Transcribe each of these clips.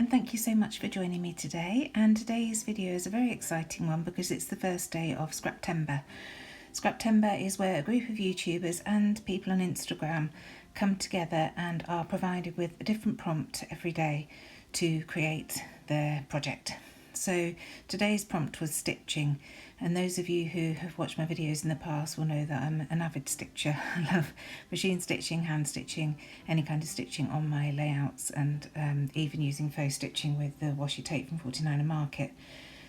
and thank you so much for joining me today. And today's video is a very exciting one because it's the first day of Scraptember. Scraptember is where a group of YouTubers and people on Instagram come together and are provided with a different prompt every day to create their project. So today's prompt was stitching, and those of you who have watched my videos in the past will know that I'm an avid stitcher. I love machine stitching, hand stitching, any kind of stitching on my layouts, and even using faux stitching with the washi tape from 49 Market.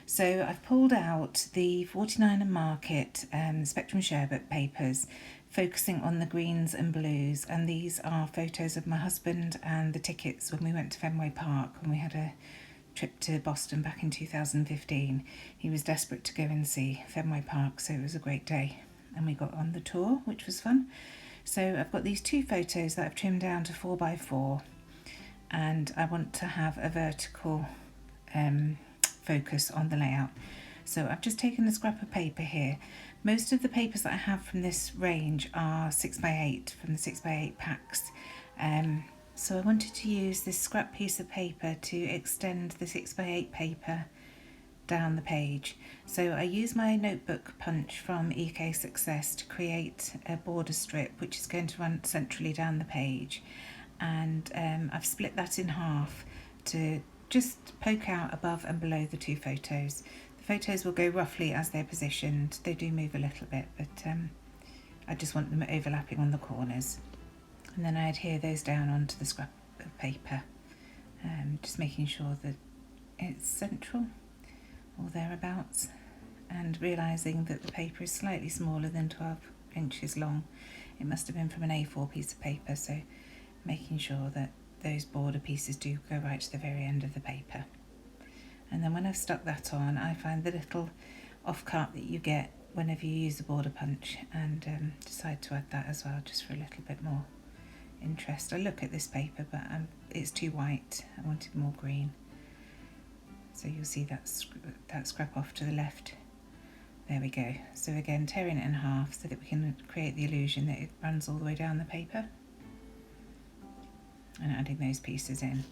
So I've pulled out the 49 Market Spectrum Sherbet papers, focusing on the greens and blues, and these are photos of my husband and the tickets when we went to Fenway Park when we had a trip to Boston back in 2015. He was desperate to go and see Fenway Park, so it was a great day, and we got on the tour, which was fun. So I've got these two photos that I've trimmed down to 4x4, and I want to have a vertical focus on the layout. So I've just taken a scrap of paper here. Most of the papers that I have from this range are 6x8 from the 6x8 packs. So I wanted to use this scrap piece of paper to extend the 6x8 paper down the page. So I use my notebook punch from EK Success to create a border strip which is going to run centrally down the page, and I've split that in half to just poke out above and below the two photos. The photos will go roughly as they're positioned. They do move a little bit, but I just want them overlapping on the corners. And then I adhere those down onto the scrap of paper, just making sure that it's central or thereabouts, and realising that the paper is slightly smaller than 12 inches long. It must have been from an A4 piece of paper, so making sure that those border pieces do go right to the very end of the paper. And then when I've stuck that on, I find the little off-cut that you get whenever you use the border punch, and decide to add that as well, just for a little bit more interest. I look at this paper, but it's too white. I wanted more green. So you'll see that scrap off to the left. There we go. So again, tearing it in half so that we can create the illusion that it runs all the way down the paper, and adding those pieces in.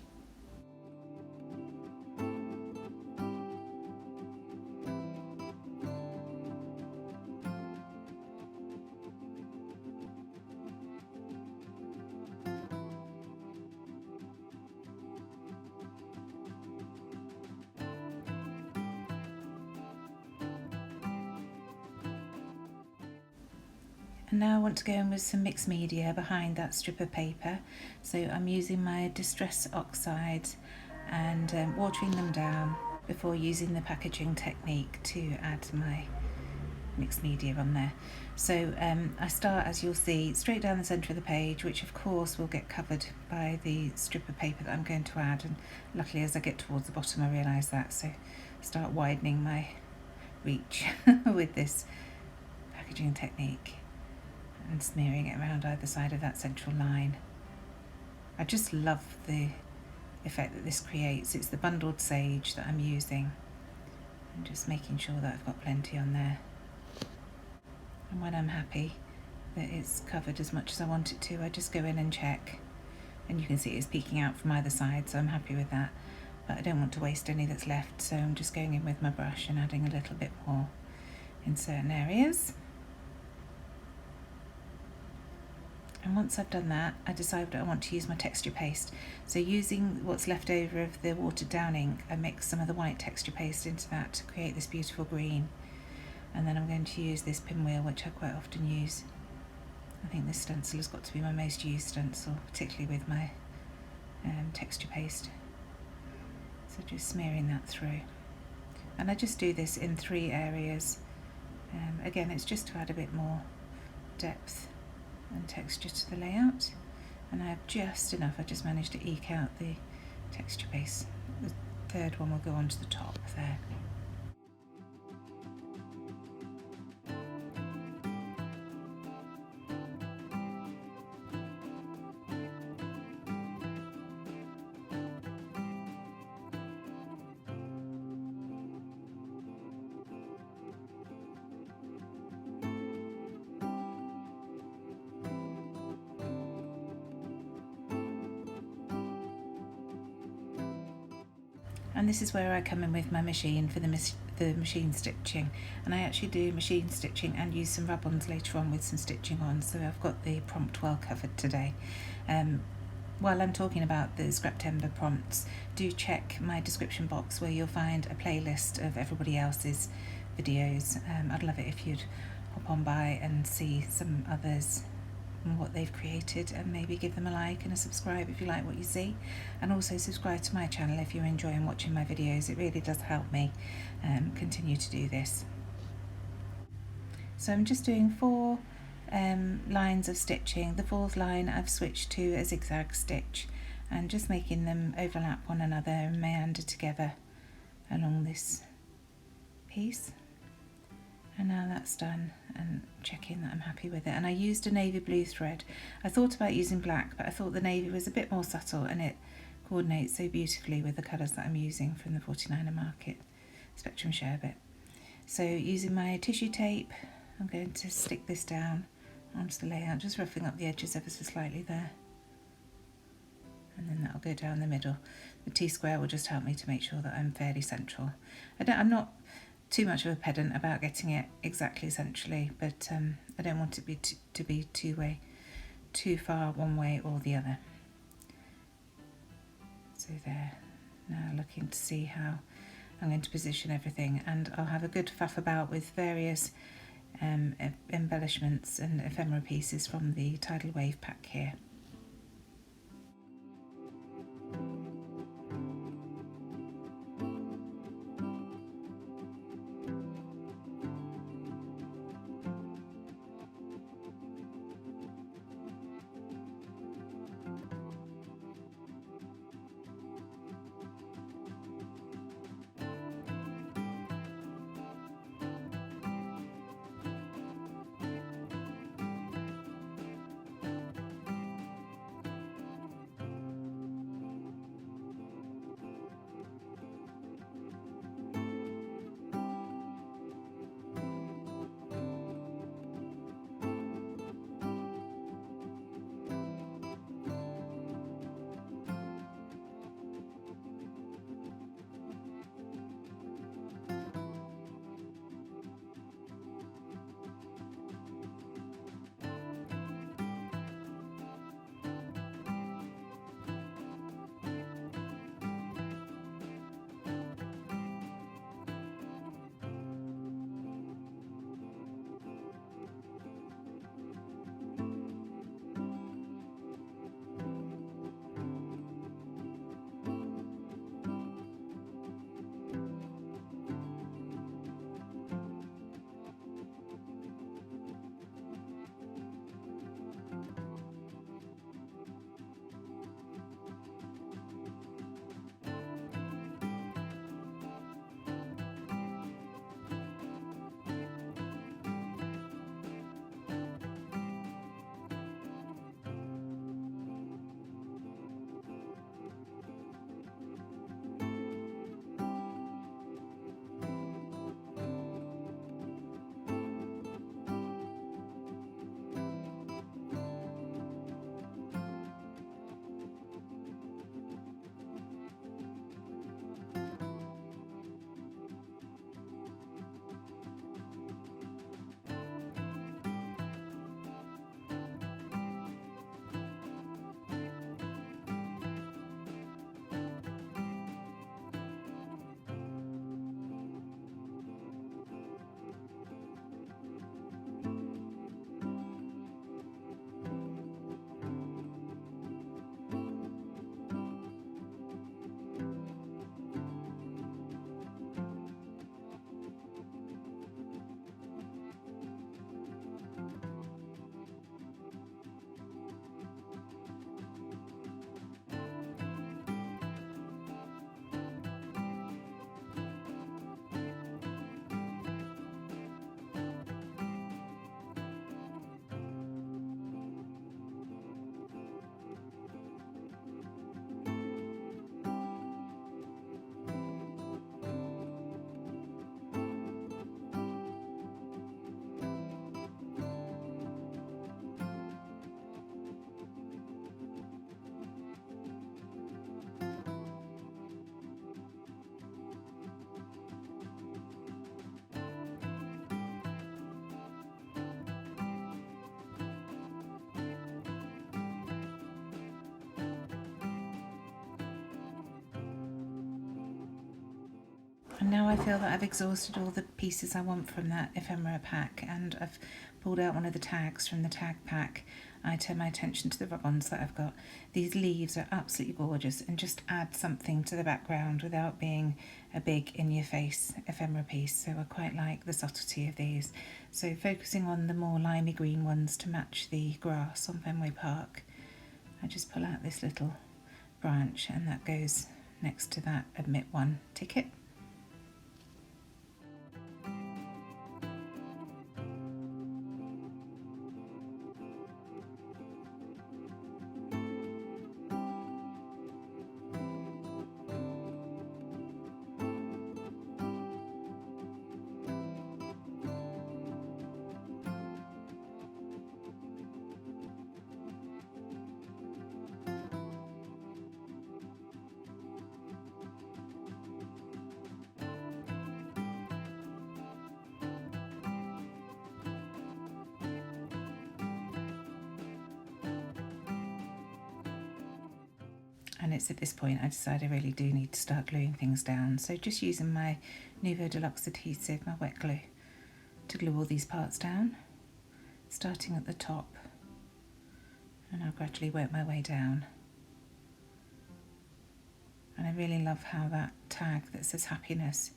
And now I want to go in with some mixed media behind that strip of paper. So I'm using my Distress Oxides and watering them down before using the packaging technique to add my mixed media on there. So I start, as you'll see, straight down the centre of the page, which of course will get covered by the strip of paper that I'm going to add, and luckily as I get towards the bottom I realise that, so start widening my reach with this packaging technique and smearing it around either side of that central line. I just love the effect that this creates. It's the bundled sage that I'm using, and just making sure that I've got plenty on there. And when I'm happy that it's covered as much as I want it to, I just go in and check, and you can see it's peeking out from either side, so I'm happy with that. But I don't want to waste any that's left, so I'm just going in with my brush and adding a little bit more in certain areas. And once I've done that, I decide that I want to use my texture paste. So using what's left over of the watered down ink, I mix some of the white texture paste into that to create this beautiful green. And then I'm going to use this pinwheel, which I quite often use. I think this stencil has got to be my most used stencil, particularly with my texture paste. So just smearing that through. And I just do this in 3 areas. Again, it's just to add a bit more depth and texture to the layout, and I have just enough. I just managed to eke out the texture base. The third one will go onto the top there. And this is where I come in with my machine for the machine stitching, and I actually do machine stitching and use some rub-ons later on with some stitching on, so I've got the prompt well covered today. While I'm talking about the Scraptember prompts, do check my description box where you'll find a playlist of everybody else's videos. I'd love it if you'd hop on by and see some others and what they've created, and maybe give them a like and a subscribe if you like what you see, and also subscribe to my channel if you're enjoying watching my videos. It really does help me continue to do this. So I'm just doing 4 lines of stitching. The 4th line I've switched to a zigzag stitch and just making them overlap one another and meander together along this piece. And now that's done, and checking that I'm happy with it. And I used a navy blue thread. I thought about using black, but I thought the navy was a bit more subtle and it coordinates so beautifully with the colours that I'm using from the 49er Market Spectrum Sherbet. So using my tissue tape, I'm going to stick this down onto the layout, just roughing up the edges ever so slightly there. And then that'll go down the middle. The T-square will just help me to make sure that I'm fairly central. I'm not too much of a pedant about getting it exactly centrally, but I don't want it to be too far one way or the other. So there, now looking to see how I'm going to position everything, and I'll have a good faff about with various embellishments and ephemera pieces from the Tidal Wave pack here. And now I feel that I've exhausted all the pieces I want from that ephemera pack, and I've pulled out one of the tags from the tag pack. I turn my attention to the rub-ons that I've got. These leaves are absolutely gorgeous and just add something to the background without being a big in-your-face ephemera piece, so I quite like the subtlety of these. So focusing on the more limey green ones to match the grass on Fenway Park, I just pull out this little branch, and that goes next to that Admit One ticket. And it's at this point I decide I really do need to start gluing things down. So just using my Nouveau Deluxe adhesive, my wet glue, to glue all these parts down, starting at the top, and I'll gradually work my way down. And I really love how that tag that says happiness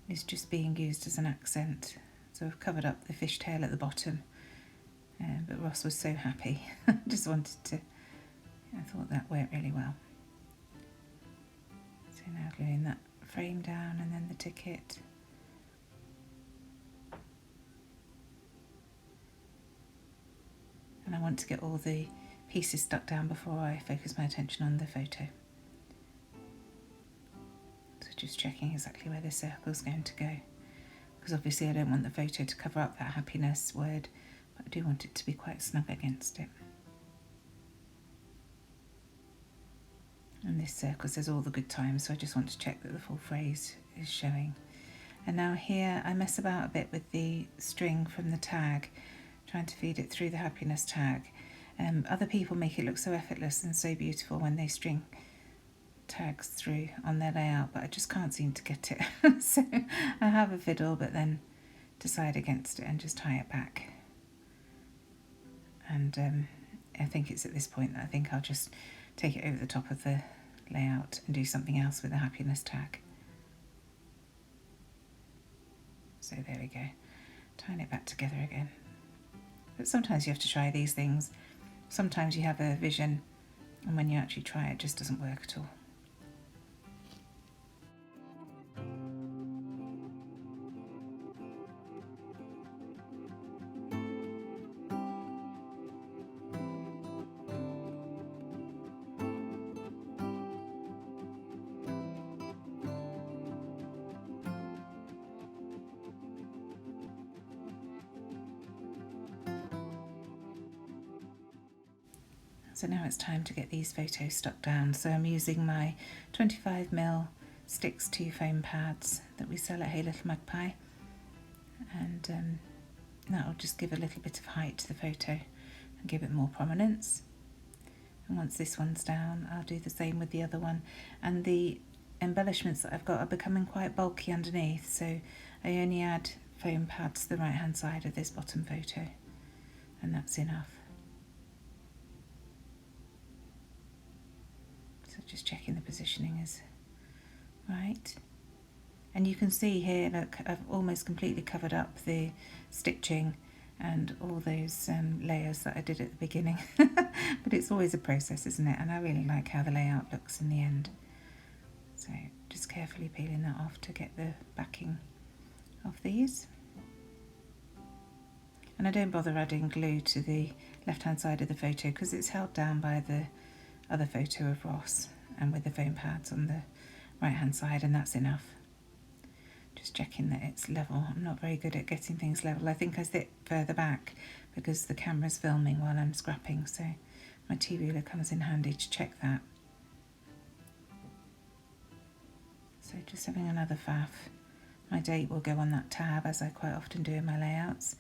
is just being used as an accent. So I've covered up the fishtail at the bottom, but Ross was so happy. Just wanted to, I thought that worked really well. So now gluing that frame down and then the ticket. And I want to get all the pieces stuck down before I focus my attention on the photo. So just checking exactly where the circle is going to go, because obviously I don't want the photo to cover up that happiness word, but I do want it to be quite snug against it. And this circle says all the good times, so I just want to check that the full phrase is showing. And now here I mess about a bit with the string from the tag, trying to feed it through the happiness tag. Other people make it look so effortless and so beautiful when they string tags through on their layout, but I just can't seem to get it. So I have a fiddle, but then decide against it and just tie it back. And I think it's at this point that I think I'll just take it over the top of the layout and do something else with the happiness tag. So there we go, tying it back together again. But sometimes you have to try these things. Sometimes you have a vision, and when you actually try it, it just doesn't work at all. So now it's time to get these photos stuck down. So I'm using my 25mm Sticks 2 foam pads that we sell at Hey Little Magpie, and that'll just give a little bit of height to the photo and give it more prominence. And once this one's down, I'll do the same with the other one. And the embellishments that I've got are becoming quite bulky underneath, so I only add foam pads to the right hand side of this bottom photo, and that's enough. So just checking the positioning is right. And you can see here, look, I've almost completely covered up the stitching and all those layers that I did at the beginning. But it's always a process, isn't it? And I really like how the layout looks in the end. So just carefully peeling that off to get the backing of these. And I don't bother adding glue to the left hand side of the photo because it's held down by the other photo of Ross and with the foam pads on the right hand side, and that's enough. Just checking that it's level. I'm not very good at getting things level. I think I sit further back because the camera's filming while I'm scrapping, so my T-ruler comes in handy to check that. So just having another faff. My date will go on that tab, as I quite often do in my layouts,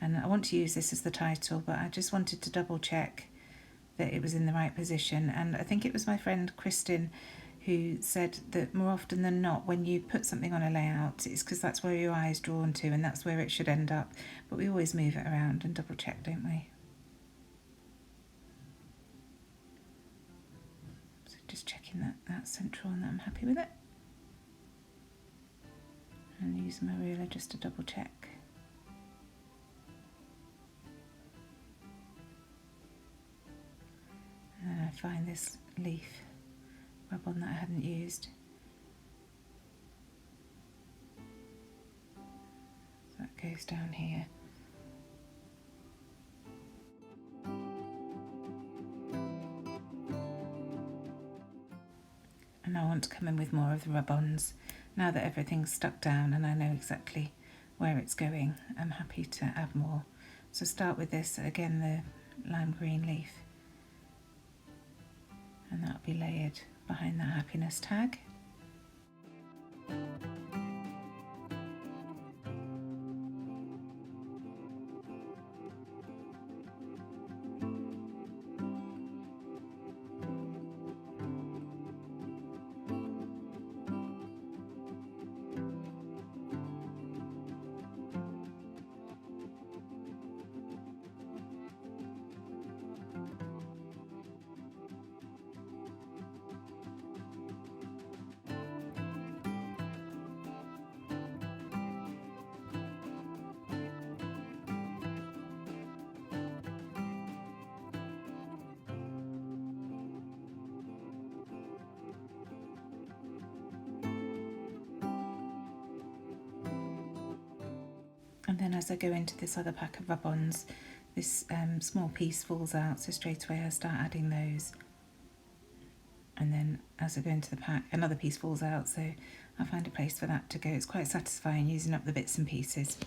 and I want to use this as the title, but I just wanted to double check that it was in the right position. And I think it was my friend Kristin who said that more often than not, when you put something on a layout, it's because that's where your eye is drawn to and that's where it should end up. But we always move it around and double check, don't we? So just checking that that's central and that I'm happy with it. And use my ruler just to double check. And then I find this leaf rub on that I hadn't used. So that goes down here. And I want to come in with more of the rub-ons. Now that everything's stuck down and I know exactly where it's going, I'm happy to add more. So start with this, again the lime green leaf. And that'll be layered behind that happiness tag. And then as I go into this other pack of rub-ons, this small piece falls out, so straight away I start adding those. And then as I go into the pack, another piece falls out, so I find a place for that to go. It's quite satisfying using up the bits and pieces.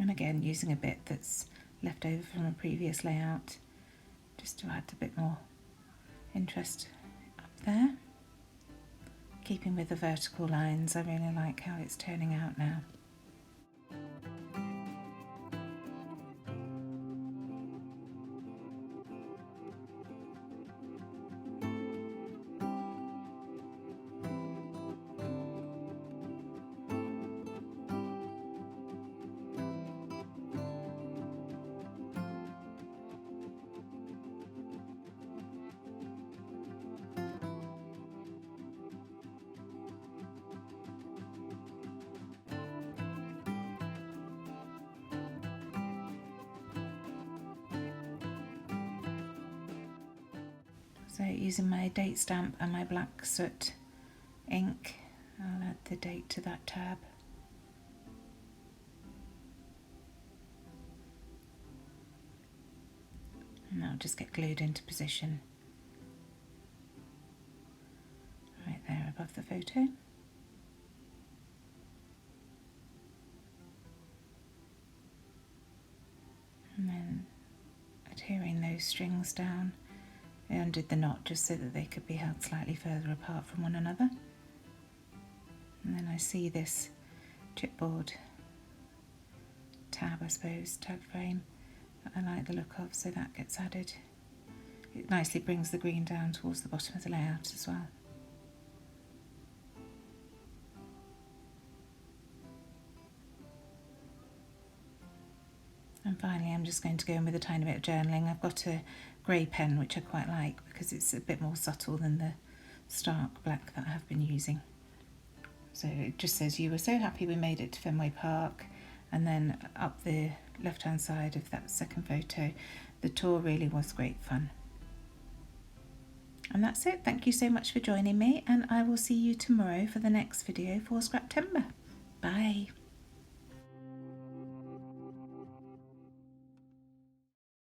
And again, using a bit that's left over from a previous layout, just to add a bit more interest up there. Keeping with the vertical lines, I really like how it's turning out now. So using my date stamp and my black soot ink, I'll add the date to that tab. And that'll just get glued into position right there above above the photo. And then adhering those strings down, I undid the knot just so that they could be held slightly further apart from one another. And then I see this chipboard tab, I suppose, tag frame that I like the look of, so that gets added. It nicely brings the green down towards the bottom of the layout as well. And finally I'm just going to go in with a tiny bit of journaling. I've got a grey pen which I quite like because it's a bit more subtle than the stark black that I have been using. So it just says, "You were so happy we made it to Fenway Park," and then up the left hand side of that second photo, "The tour really was great fun." And that's it. Thank you so much for joining me, and I will see you tomorrow for the next video for Scraptember. Bye.